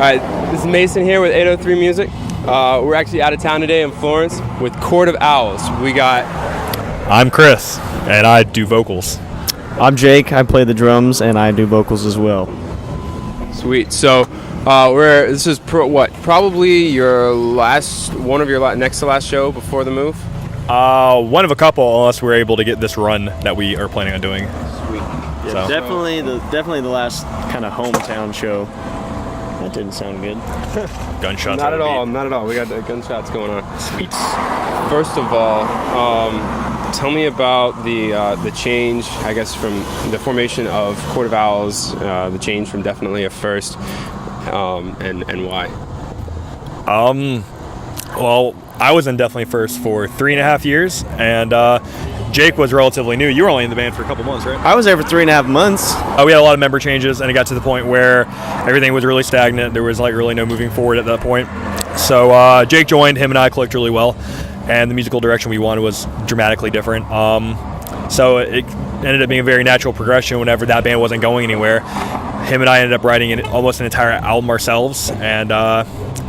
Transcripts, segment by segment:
right, this is Mason here with 803 Music. We're actually out of town today in Florence with Court of Owls. I'm Chris, and I do vocals. I'm Jake. I play the drums, and I do vocals as well. Sweet. So, this is probably your one of your next to last show before the move? One of a couple, unless we're able to get this run that we are planning on doing. Sweet. Yeah, So. definitely the last kind of hometown show. That didn't sound good. Gunshots. Not at all. We got the gunshots going on. Sweet. First of all, tell me about the change, I guess, from the formation of Court of Owls, the change from Definitely a First, and why. Well, I was in Definitely First for 3.5 years, and Jake was relatively new. You were only in the band for a couple months, right? I was there for 3.5 months. We had a lot of member changes, and it got to the point where everything was really stagnant. There was really no moving forward at that point. So Jake joined. Him and I clicked really well, and the musical direction we wanted was dramatically different. So it ended up being a very natural progression whenever that band wasn't going anywhere. Him and I ended up writing almost an entire album ourselves, and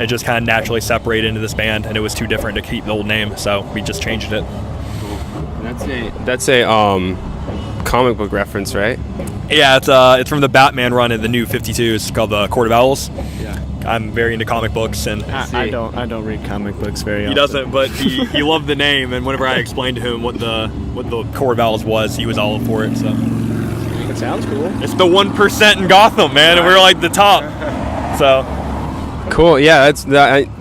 it just kind of naturally separated into this band, and it was too different to keep the old name, so we just changed it. That's a comic book reference, right? Yeah, it's from the Batman run in the New 52. It's called the Court of Owls. Yeah. I'm very into comic books, and I don't read comic books very often. he doesn't, but he loved the name, and whenever I explained to him what the Court of Owls was, he was all for it. So It sounds cool. it's the 1% in Gotham, man, and we're like the top. So Cool. Yeah,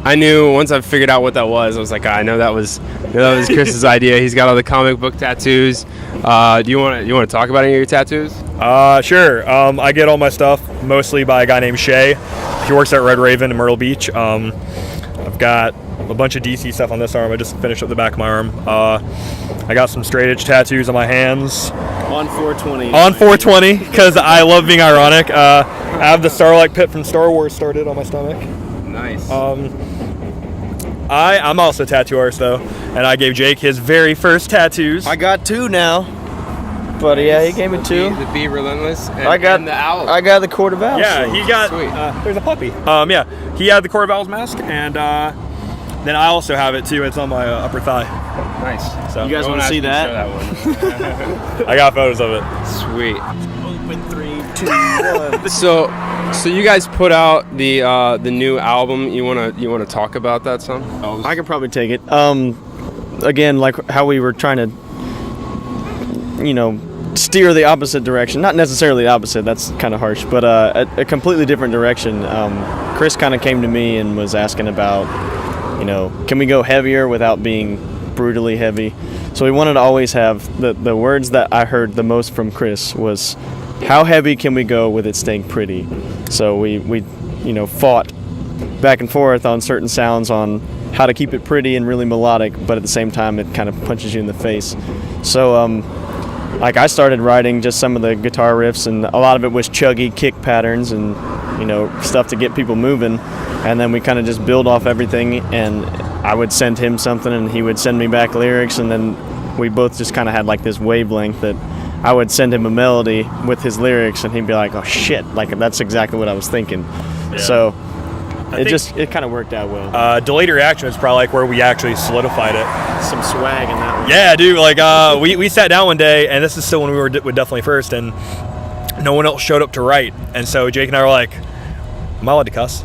I knew once I figured out what that was. I was like, I know that was Chris's idea. He's got all the comic book tattoos. Do you want to talk about any of your tattoos? Sure. I get all my stuff mostly by a guy named Shay. He works at Red Raven in Myrtle Beach. I've got a bunch of DC stuff on this arm. I just finished up the back of my arm. I got some straight edge tattoos on my hands. On 420. On 420, because I love being ironic. I have the Starlight Pit from Star Wars started on my stomach. Nice. I'm also a tattoo artist, though, and I gave Jake his very first tattoos. I got 2 now. But yeah, he gave me 2. The Be Relentless and, I got and the Owl. I got the Court of Owls. Yeah, he got. Sweet. There's a puppy. Yeah, he had the Court of Owls mask, and then I also have it too. It's on my upper thigh. Nice. So You guys want to see that? I got photos of it. Sweet. Open 3, 2, 1. So you guys put out the new album. You wanna talk about that some? I could probably take it. Again, like how we were trying to, steer the opposite direction. Not necessarily the opposite. That's kind of harsh, but a completely different direction. Chris kind of came to me and was asking about, can we go heavier without being brutally heavy? So we wanted to always have the words that I heard the most from Chris was, how heavy can we go with it staying pretty? So we fought back and forth on certain sounds on how to keep it pretty and really melodic, but at the same time it kind of punches you in the face. So I started writing just some of the guitar riffs, and a lot of it was chuggy kick patterns and stuff to get people moving, and then we kind of just build off everything, and I would send him something and he would send me back lyrics, and then we both just kind of had like this wavelength that I would send him a melody with his lyrics and he'd be like, oh shit, like that's exactly what I was thinking. Yeah. So it kind of worked out well. Delayed Reaction is probably like where we actually solidified it. Some swag in that one. Yeah, dude. Like we sat down one day, and this is still when we were with Definitely First, and no one else showed up to write, and so Jake and I were like, "Am I allowed to cuss?"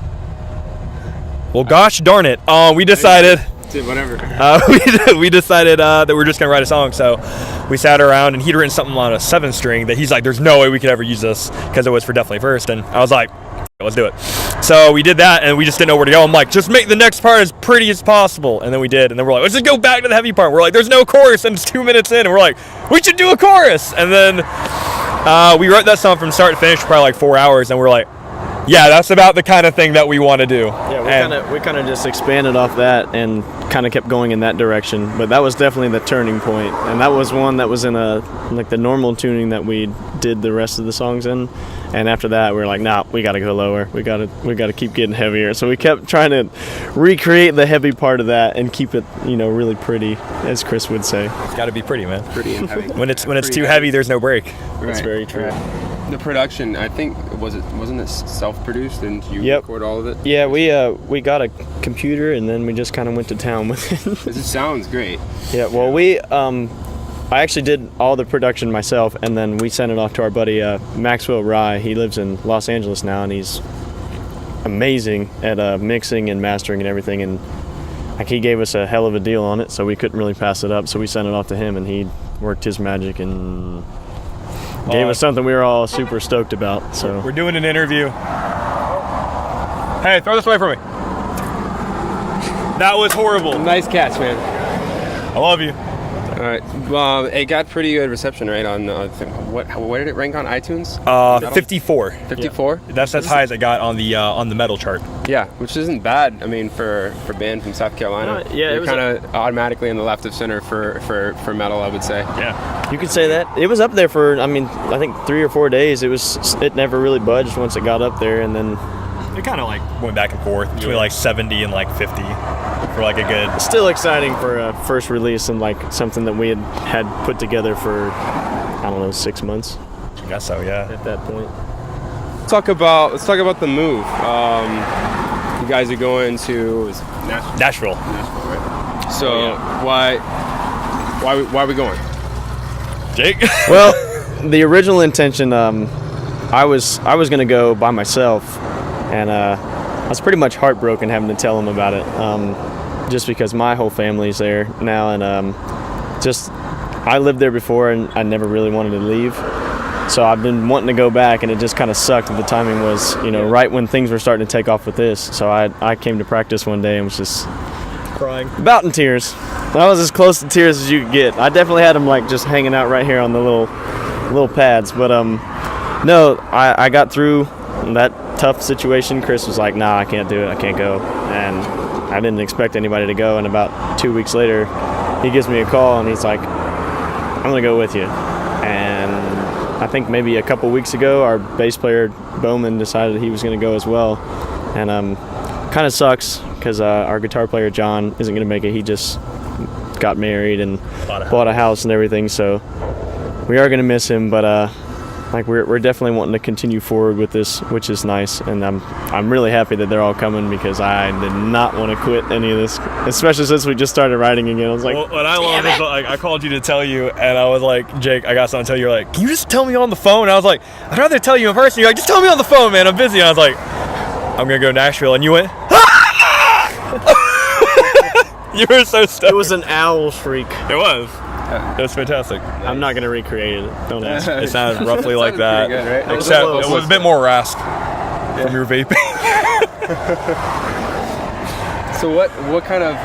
Well, gosh darn it. We decided. Whatever. We decided that we're just gonna write a song. So we sat around, and he'd written something on a 7-string that he's like, "There's no way we could ever use this," because it was for Definitely First, and I was like, let's do it. So we did that, and we just didn't know where to go. I'm like, just make the next part as pretty as possible. And then we did, and then we're like, let's just go back to the heavy part. We're like, there's no chorus, and it's 2 minutes in, and we're like, we should do a chorus. And then we wrote that song from start to finish for probably like 4 hours, and we're like, yeah, that's about the kind of thing that we want to do. Yeah, we kind of just expanded off that and kind of kept going in that direction. But that was definitely the turning point, and that was one that was in the normal tuning that we did the rest of the songs in. And after that, we were like, nah, we got to go lower. We got to keep getting heavier. So we kept trying to recreate the heavy part of that and keep it, really pretty, as Chris would say. It's got to be pretty, man. Pretty and heavy. When it's too heavy, there's no break. That's very true. Right. The production, I think, wasn't it self-produced and you Yep. record all of it? Yeah, we got a computer and then we just kind of went to town with it. It sounds great. Yeah, well, I actually did all the production myself, and then we sent it off to our buddy Maxwell Rye. He lives in Los Angeles now, and he's amazing at mixing and mastering and everything. And like, he gave us a hell of a deal on it, so we couldn't really pass it up. So we sent it off to him, and he worked his magic and gave us something we were all super stoked about. So We're doing an interview. Hey, throw this away from me. That was horrible. Nice catch, man. I love you. All right. It got pretty good reception, right? On what did it rank on iTunes? 54. 54. That's as high as it got on the metal chart. Yeah, which isn't bad. I mean, for a band from South Carolina, Yeah, it you're was kind of automatically in the left of center for metal, I would say. Yeah. you could say that. It was up there for, I think 3 or 4 days. It never really budged once it got up there, and then It kind of like went back and forth between like 70 and like 50 for like a good. still exciting for a first release and like something that we had put together for, I don't know, 6 months I guess so, yeah. at that point. Let's talk about the move. You guys are going to Nashville. right? So why are we going? Jake? Well, the original intention, I was gonna go by myself, and I was pretty much heartbroken having to tell him about it, just because my whole family's there now, and I lived there before, and I never really wanted to leave. So I've been wanting to go back, and it just kind of sucked that the timing was, right when things were starting to take off with this. So I came to practice one day and was just Crying. about in tears. I was as close to tears as you could get. I definitely had them like just hanging out right here on the little pads. But no, I got through that tough situation. Chris was like, "Nah, I can't do it. I can't go." And I didn't expect anybody to go. And about 2 weeks later, he gives me a call and he's like, "I'm gonna go with you." And I think maybe a couple weeks ago, our bass player Bowman decided he was going to go as well, and kind of sucks because our guitar player John isn't going to make it. He just got married and bought a house and everything, so we are going to miss him. But we're definitely wanting to continue forward with this, which is nice, and I'm really happy that they're all coming because I did not want to quit any of this, especially since we just started writing again. I was like, well, what I love is like I called you to tell you, and I was like, Jake, I got something to tell you. You're like, can you just tell me on the phone? And I was like, I'd rather tell you in person. You're like, just tell me on the phone, man. I'm busy. And I was like, I'm gonna go to Nashville, and you went. You were so stoked. it was an owl shriek. It was. It was fantastic. I'm not going to recreate it. Don't ask. It sounded roughly like that, Pretty good, right? except it was a bit more rasp from your vaping. So what kind of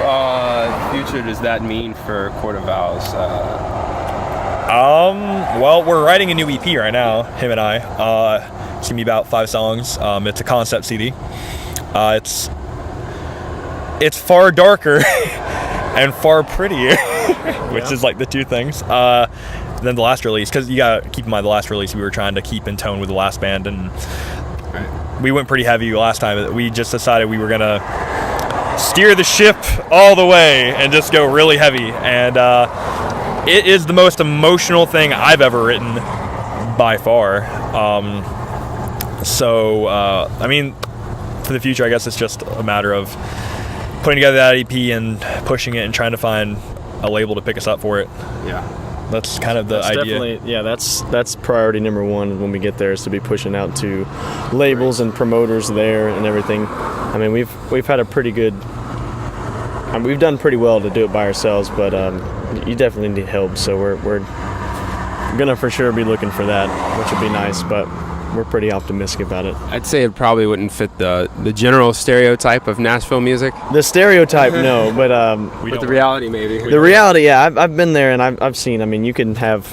future does that mean for Court of Owls? Well, we're writing a new EP right now, him and I. It's gonna be about 5 songs. It's a concept CD. It's far darker and far prettier, which is like the two things. Than the last release, because you gotta keep in mind the last release we were trying to keep in tone with the last band, and we went pretty heavy last time. We just decided we were gonna steer the ship all the way and just go really heavy, and it is the most emotional thing I've ever written by far. I mean, for the future, I guess it's just a matter of putting together that EP and pushing it and trying to find a label to pick us up for it. Yeah. That's kind of the idea. Definitely, yeah, that's priority number one when we get there, is to be pushing out to labels and promoters there and everything. I mean, we've had a pretty good, we've done pretty well to do it by ourselves, but you definitely need help. So we're gonna for sure be looking for that, which would be nice, but we're pretty optimistic about it. I'd say it probably wouldn't fit the general stereotype of Nashville music. The stereotype, no, but But the reality, maybe. the reality, yeah, I've been there and I've seen. I mean, you can have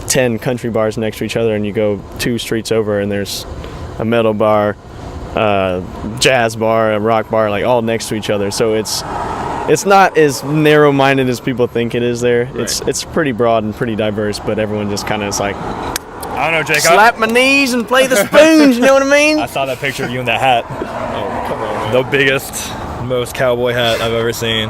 10 country bars next to each other, and you go 2 streets over, and there's a metal bar, jazz bar, a rock bar, like all next to each other. So it's not as narrow-minded as people think it is there. Right. It's pretty broad and pretty diverse, but everyone just kind of is like, I don't know, Jake. slap my knees and play the spoons. You know what I mean? I saw that picture of you in that hat. Oh, come on, man. The biggest, most cowboy hat I've ever seen.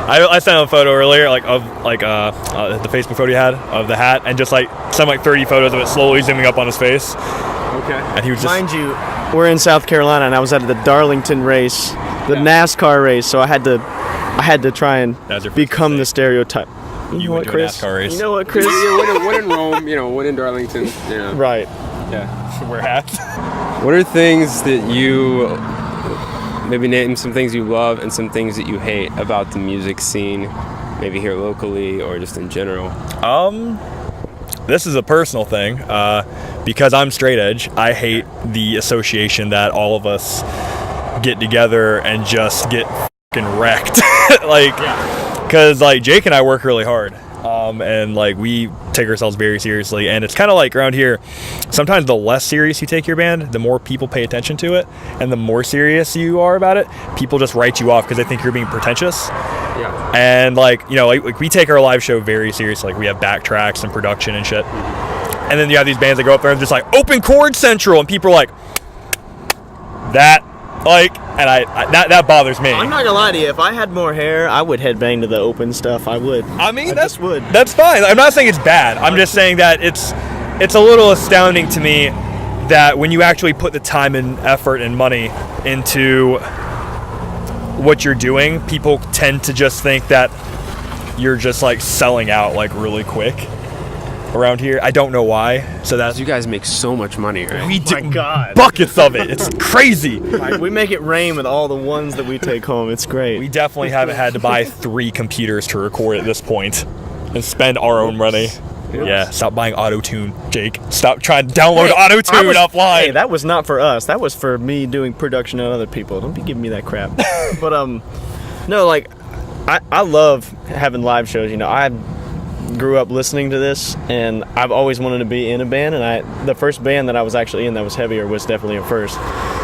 I sent him a photo earlier, like of the Facebook photo he had of the hat, and just like some like 30 photos of it slowly zooming up on his face. Okay. And he was just. Mind you, we're in South Carolina, and I was at the Darlington race, the NASCAR race, so I had to try and become the stereotype. You know what, Chris? You know what, Chris? One in Rome, one in Darlington. Yeah. Right. Yeah. Wear hats. What are things that you maybe name some things you love and some things that you hate about the music scene, maybe here locally or just in general? This is a personal thing. Because I'm straight edge, I hate the association that all of us get together and just get fucking wrecked. Because like Jake and I work really hard. And like we take ourselves very seriously, and it's kind of like around here, sometimes the less serious you take your band, the more people pay attention to it, and the more serious you are about it, people just write you off because they think you're being pretentious. Yeah. And like we take our live show very seriously. Like we have backtracks and production and shit. And then you have these bands that go up there and just like open chord central, and people are like that. Like, and that bothers me. I'm not gonna lie to you. If I had more hair, I would headbang to the open stuff. I would. I mean, just would. That's fine. I'm not saying it's bad. I'm just saying that it's a little astounding to me that when you actually put the time and effort and money into what you're doing, people tend to just think that you're just like selling out like really quick around here. I don't know why. So that's You guys make so much money, right? we do my God. buckets of it. It's crazy. We make it rain with all the ones that we take home. It's great. We definitely haven't had to buy 3 computers to record at this point and spend our own money. Yeah, stop buying auto-tune, Jake. Stop trying to download auto-tune offline. Hey, that was not for us. That was for me doing production on other people. Don't be giving me that crap. But no, like I love having live shows. I grew up listening to this, and I've always wanted to be in a band, and the first band that I was actually in that was heavier was definitely a first.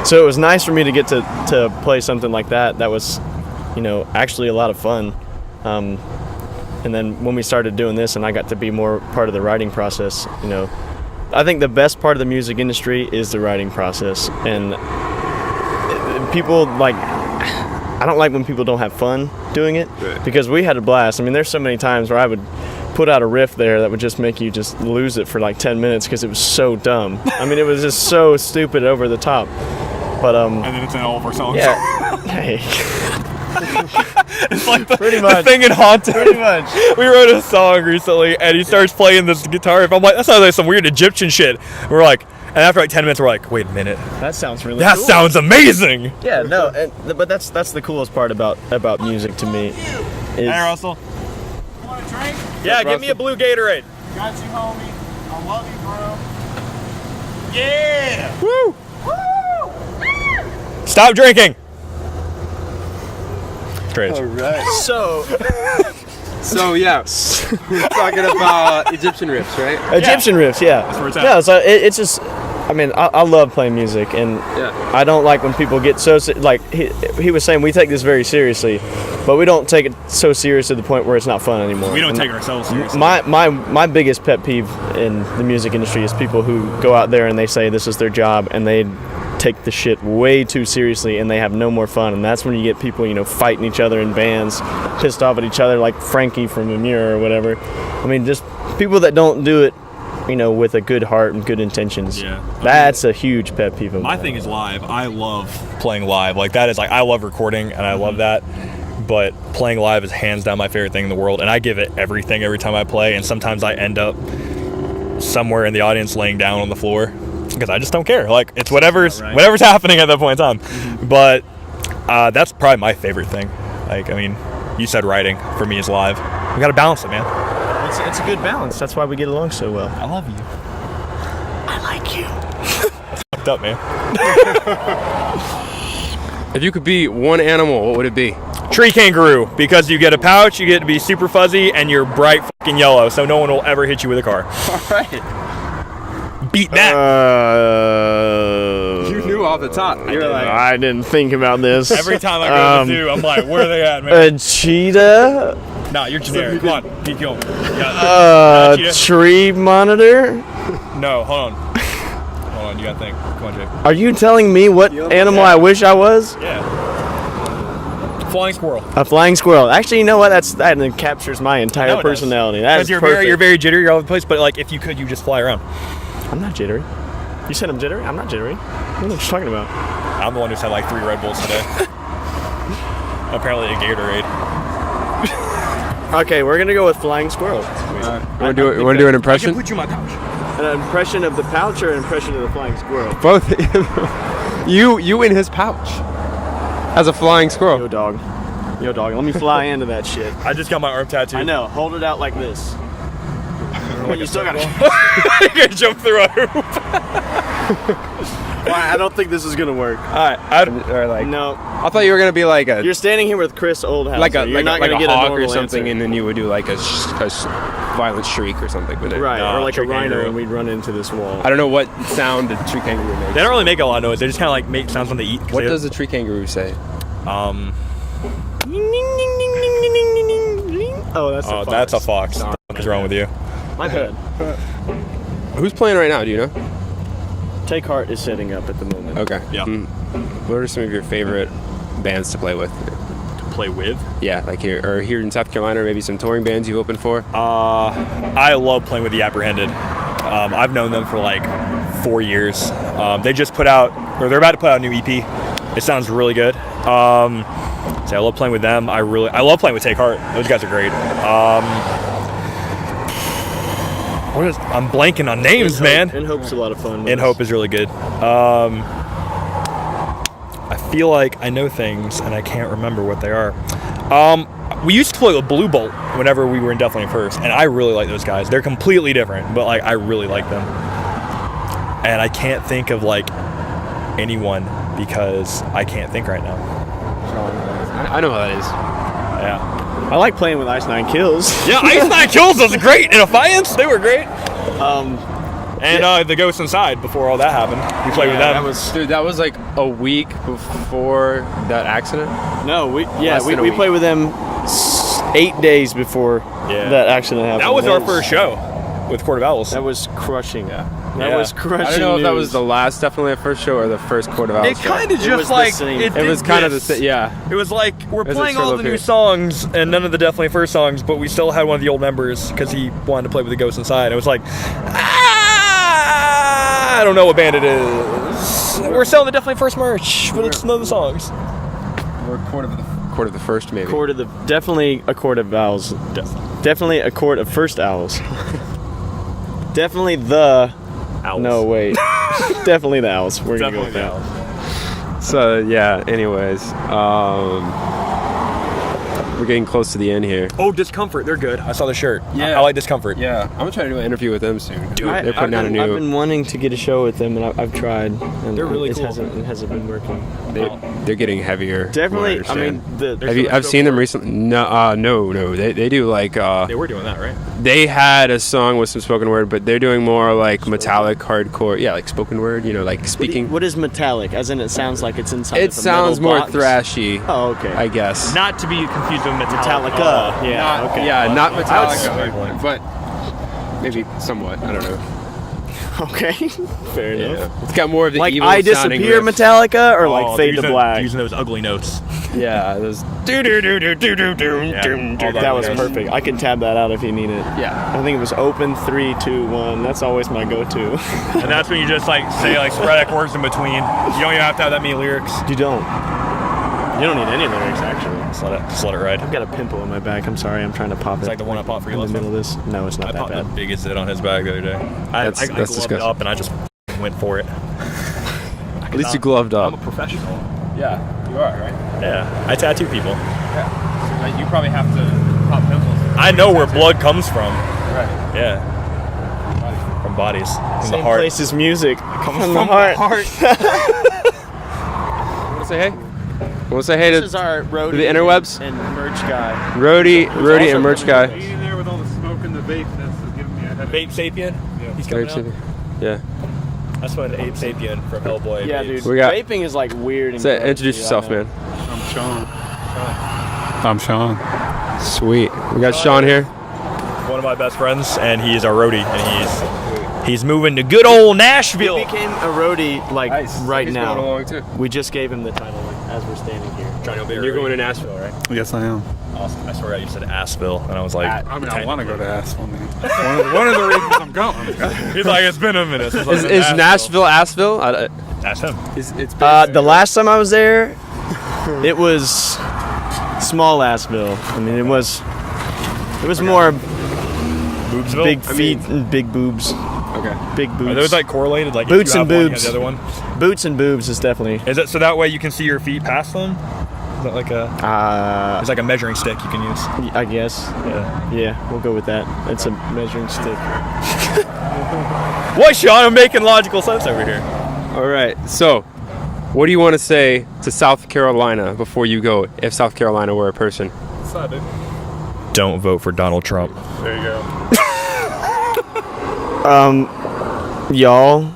So it was nice for me to get to play something like that was actually a lot of fun. And then when we started doing this and I got to be more part of the writing process, I think the best part of the music industry is the writing process. And people I don't like when people don't have fun doing it, because we had a blast. I mean, there's so many times where I would put out a riff there that would just make you just lose it for like 10 minutes because it was so dumb. I mean, it was just so stupid, over the top. But and then it's in all of our songs. Yeah. Hey. It's like the much. thing in Haunted. Pretty much. We wrote a song recently, and he starts playing this guitar riff. I'm like, that sounds like some weird Egyptian shit. We're like, and after like 10 minutes, we're like, wait a minute. That sounds really That cool. sounds amazing. Yeah, no, but that's the coolest part about music to me. Hey, Russell. You want a drink? Yeah, give me a blue Gatorade. Got you, homie. I love you, bro. Yeah! Woo! Woo! Stop drinking. Strange. All right. So yeah, we're talking about Egyptian riffs, right? Egyptian riffs, yeah. That's where it's at. Yeah, so it's just, I mean, I love playing music, and Yeah. I don't like when people get so like he was saying, we take this very seriously, but we don't take it so serious to the point where it's not fun anymore. We don't And take ourselves seriously. my biggest pet peeve in the music industry is people who go out there and they say this is their job, and they take the shit way too seriously, and they have no more fun. And that's when you get people fighting each other in bands, pissed off at each other, like Frankie from Amir or whatever. I mean, just people that don't do it with a good heart and good intentions. Yeah. That's a huge pet peeve of My mine. thing is live. I love playing live. Like, that is like, I love recording and I love that. But playing live is hands down my favorite thing in the world. And I give it everything every time I play. And sometimes I end up somewhere in the audience laying down on the floor because I just don't care. Like, it's whatever's happening at that point in time. But that's probably my favorite thing. Like, I mean, you said writing for me is live. We got to balance it, man. It's a good balance. That's why we get along so well. I love you. I like you. That's fucked up, man. If you could be one animal, what would it be? Tree kangaroo, because you get a pouch, you get to be super fuzzy, and you're bright fucking yellow, so no one will ever hit you with a car. All right. Beat that. You knew off the top. You were like, I didn't think about this. Every time I go to the zoo, I'm like, where are they at, man? A cheetah? Nah, you're generic. Come on, keep going. Cheetah. Tree monitor? No, hold on. Hold on, you gotta think. Come on, Jake. Are you telling me what animal I wish I was? Yeah. flying squirrel. A flying squirrel. Actually, you know what? That captures my entire personality. That is Because perfect. you're very jittery, you're all over the place. But like, if you could, you just fly around. I'm not jittery. You said I'm jittery? I'm not jittery. What are you talking about? I'm the one who's had like 3 Red Bulls today. Apparently a Gatorade. Okay, we're gonna go with flying squirrel. Want to do an impression? Put you in my pouch. An impression of the pouch or an impression of the flying squirrel? Both. you in his pouch as a flying squirrel. Yo, dog. Let me fly into that shit. I just got my arm tattooed. I know. Hold it out like this. You still gotta. You're gonna jump through a hoop. I don't think this is gonna work. Or like, No. I thought you were gonna be like a You're standing here with Chris Oldhouse. like a You're not gonna get a hawk normal or something, answer. and then you would do like a violent shriek or something with it. Right, or like a tree rhino, kangaroo. and we'd run into this wall. I don't know what sound a tree kangaroo makes. They don't really make a lot of noise. They just kind of like make sounds when they eat. What does a tree kangaroo say? Oh, that's a fox. That's a fox. What the fuck is wrong with you? My bad. Who's playing right now? Do you know? Take Heart is setting up at the moment. Okay. Yeah. What are some of your favorite bands to play with? To play with? Yeah, like here in South Carolina, or maybe some touring bands you've opened for. I love playing with the Apprehended. I've known them for like 4 years. They just put out, or they're about to put out a new EP. It sounds really good. So I love playing with them. I love playing with Take Heart. Those guys are great. I'm blanking on names, man. In Hope's a lot of fun. In Hope is really good. I feel like I know things and I can't remember what they are. We used to play with Blue Bolt whenever we were in Definitely First, and I really like those guys. They're completely different, but like I really like them. And I can't think of like anyone because I can't think right now. I know how that is. Yeah. I like playing with Ice Nine Kills. Yeah, Ice Nine Kills was great. In Defiance, they were great. And the Ghosts Inside, before all that happened, we played with them. That was like a week before that accident. No, we Less than a week. played with them 8 days before that accident happened. That was our first show with Court of Owls. That was crushing. Yeah. That was crushing. I don't know if that was news. the last, definitely a first show, or the first Court of Owls It show. kind of was just the like same. it It was kind of the same. Yeah. It was like we're was playing a all solo the new period. songs and none of the Definitely First songs, but we still had one of the old members because he wanted to play with the Ghosts Inside. It was like, I don't know what band it is. We're selling the Definitely First merch, but it's none of the songs. Or Court of the First, maybe. Definitely a Court of Owls. Definitely a Court of First Owls. Definitely the Owls. No, wait. Definitely the Owls. We're gonna go with that. So yeah. Anyways, we're getting close to the end here. Oh, Discomfort, they're good. I saw the shirt. Yeah. I like Discomfort. Yeah, I'm gonna try to do an interview with them soon. Dude, They're putting out a I've new. been wanting to get a show with them, and I've tried. And They're really cool. It hasn't been working. They're getting heavier. Definitely. from what I mean, understand. I've seen them recently. No. They do like. They were doing that, right? They had a song with some spoken word, but they're doing more like metallic, hardcore. Yeah, like spoken word. You know, like speaking. What is metallic? As in, it sounds like it's inside. It of a sounds metal more box? thrashy. Oh, okay. I guess. Not to be confused with Metallica. Yeah. Okay. Yeah, not I would Metallica, but maybe somewhat. I don't know. Okay. Fair enough. Yeah. It's got more of the Like evil I sounding Disappear riff. Metallica, or like Fade to Black. Using those ugly notes. Yeah, those. That was perfect. I can tab that out if you need it. Yeah. I think it was open 3, 2, 1. That's always my go-to. And that's when you just like say like sporadic words in between. You don't even have to have that many lyrics. You don't. You don't need any lyrics, actually. Just let it ride. I've got a pimple on my back. I'm sorry. I'm trying to pop it. It's like the one I popped for you in the last middle time. of this. No, it's not I that popped bad. the biggest zit on his back the other day. I That's gloved disgusting. up and I just went for it. At least you gloved I'm a up. professional. Yeah, you are, right? Yeah, I tattoo people. Yeah. You probably have to pop pimples. I know where blood comes from. Right. Yeah. From bodies. From Same the heart. place as music. Comes from the heart. Want to say hey? Want to say hey This to is our roadie the interwebs? and merch guy. Roadie and merch guy. Being in there with all the smoke and the vape, that's giving me a headache. Vape Sapien? He's coming out. Yeah. That's what Abe Sapien from Hellboy. Yeah, vapes. dude. We got- Vaping is like weird. And So gross, introduce dude, yourself, I know. man. I'm Sean. I'm Sean. Sweet. We got Sean here. One of my best friends, and he's our roadie, and he's moving to good old Nashville. He became a roadie like right He's now. going along too. We just gave him the title like, as we're standing here. Johnny will be And you're going to Nashville, right? Yes, I am. Awesome. I swear you said Asheville, and I was like, I mean, I want to go to Asheville, man. One of the reasons I'm going. he's like, it's been a minute. Since I've been Is to Nashville Asheville? Ask him. It's The last time I was there, it was small Asheville. I mean, it was more Boobsville? big feet and big boobs. okay. Big boobs. Are those like correlated? Like Boots if you and have one, you boobs. have the other one? Boots and boobs is definitely. Is it so that way you can see your feet past them? Is that like a? It's like a measuring stick you can use. I guess. Yeah, we'll go with that. It's a measuring stick. What, Sean? I'm making logical sense over here. All right. So, what do you want to say to South Carolina before you go, if South Carolina were a person? Don't vote for Donald Trump. There you go. Y'all,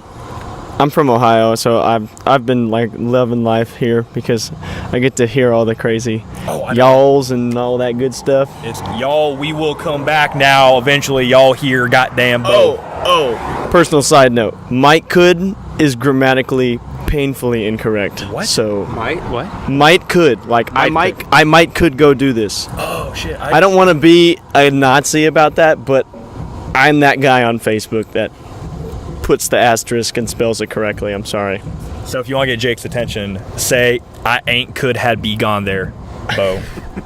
I'm from Ohio, so I've been like loving life here because I get to hear all the crazy y'alls and all that good stuff. It's y'all. We will come back now. Eventually, y'all here. Goddamn. Personal side note: Might could is grammatically painfully incorrect. What? So What? might could like I might could go do this. Oh shit. I don't want to be a Nazi about that, but I'm that guy on Facebook that puts the asterisk and spells it correctly. I'm sorry. So if you want to get Jake's attention, say I ain't could had be gone there, Bo,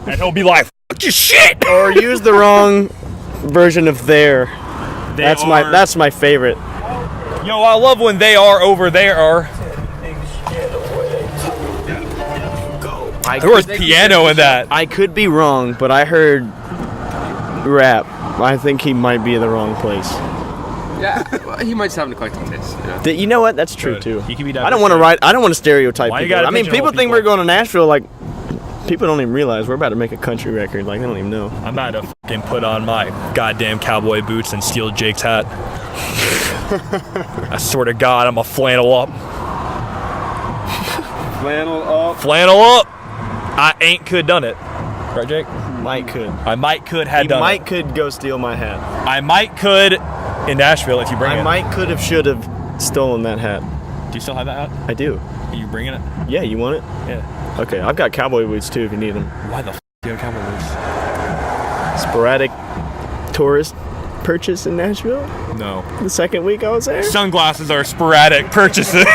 and he'll be like, "Fuck your shit," Or use the wrong version of there. That's my favorite. Yo, I love when they are over there. There was piano in that. I could be wrong, but I heard rap. I think he might be in the wrong place. Yeah, well, he might just have an eclectic taste. Yeah. You know what? That's true Good. too. He can be I don't want to stereotype Why you people. gotta I mean, pigeonhole people think people? we're going to Nashville. Like, people don't even realize we're about to make a country record. Like, they don't even know. I'm about to fucking put on my goddamn cowboy boots and steal Jake's hat. I swear to God, I'm a flannel up. Flannel up. I ain't could done it. Right, Jake? Might could. I might could had He done might it. could go steal my hat. I might could in Nashville if you bring it. I might could have should have stolen that hat. Do you still have that hat? I do. Are you bringing it? Yeah, you want it? Yeah. Okay, I've got cowboy boots too if you need them. Why the f*** do you have cowboy boots? Sporadic tourist purchase in Nashville. No. The second week I was there. Sunglasses are sporadic purchases.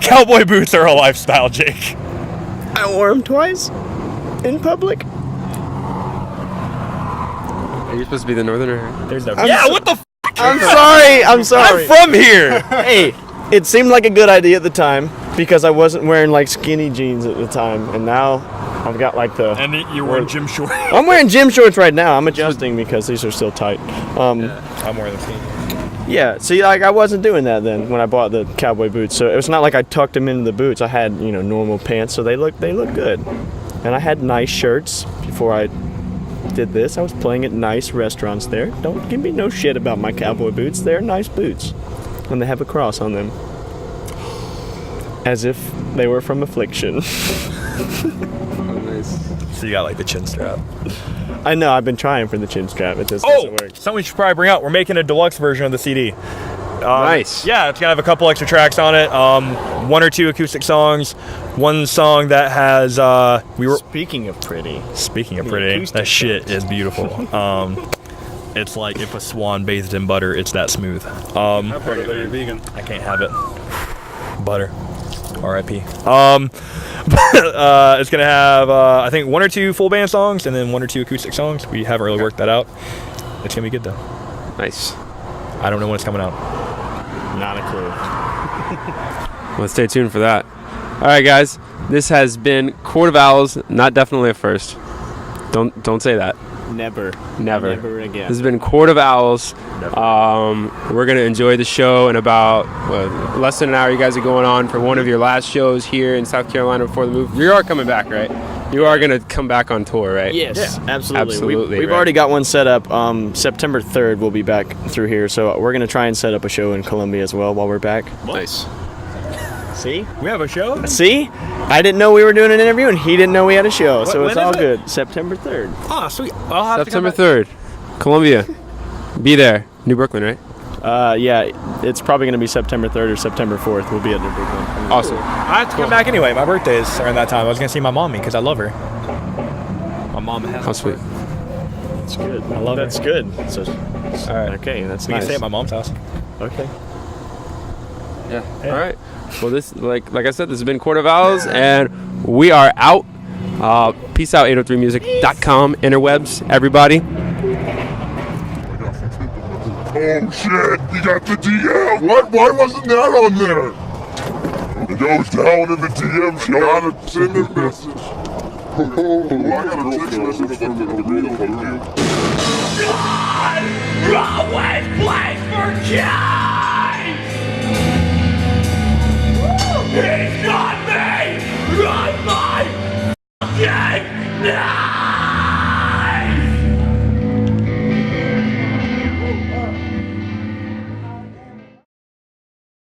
Cowboy boots are a lifestyle, Jake. I wore them twice in public. Are you supposed to be the northerner? There's no. I'm What the? F- I'm sorry. I'm sorry. I'm from here. Hey, it seemed like a good idea at the time because I wasn't wearing like skinny jeans at the time, and now I've got like the. And you're wearing gym shorts. I'm wearing gym shorts right now. I'm adjusting because these are still tight. I'm wearing them skinny. Yeah, see, like I wasn't doing that then when I bought the cowboy boots. So it's not like I tucked them into the boots. I had, normal pants, so they look good. And I had nice shirts before I did this. I was playing at nice restaurants there. Don't give me no shit about my cowboy boots. They're nice boots, and they have a cross on them, as if they were from affliction. Oh, nice. So you got like the chin strap. I know. I've been trying for the chin strap. It just doesn't work. Something we should probably bring out. We're making a deluxe version of the CD. Nice. Yeah, it's gonna have a couple extra tracks on it. One or two acoustic songs. One song that has Speaking of pretty, Speaking of The pretty, acoustic that shit is beautiful. It's like if a swan bathed in butter, it's that smooth. I've heard that you're vegan. I can't have it. Butter. R.I.P. It's gonna have I think one or two full band songs and then one or two acoustic songs. We haven't really worked that out. It's gonna be good though. Nice. I don't know when it's coming out. not a clue. Well, stay tuned for that. All right, guys. This has been Court of Owls. Not definitely a first. Don't say that. Never Never again. This has been Court of Owls. We're going to enjoy the show in about less than an hour. You guys are going on for one of your last shows here in South Carolina before the move. You are coming back, right? You are going to come back on tour, right? Yes, absolutely. Absolutely, We've right. already got one set up. September 3rd, we'll be back through here. So we're going to try and set up a show in Columbia as well while we're back. Nice. See? We have a show? See? I didn't know we were doing an interview, and he didn't know we had a show. So when it's is all it? good. September 3rd. Oh, sweet. I'll have September to come 3rd. Columbia. Be there. New Brooklyn, right? Yeah, it's probably going to be September 3rd or September 4th. We'll be at their big one. Awesome. I have to come back anyway. My birthday's around that time. I was gonna see my mommy because I love her. My mom has. How sweet. That's good. I love That's her. good. So, All right. okay, that's We nice. can stay at my mom's house. Okay. Yeah. All right. Well, this, like I said, this has been Court of Owls, and we are out. Peace out, 803music.com, interwebs, everybody. Oh shit, you got the DM! What? Why wasn't that on there? It goes down in the DM, you gotta send a message. Oh, I got a text message from the Relocation. Always place for change! He's got me! I'm my fucking now!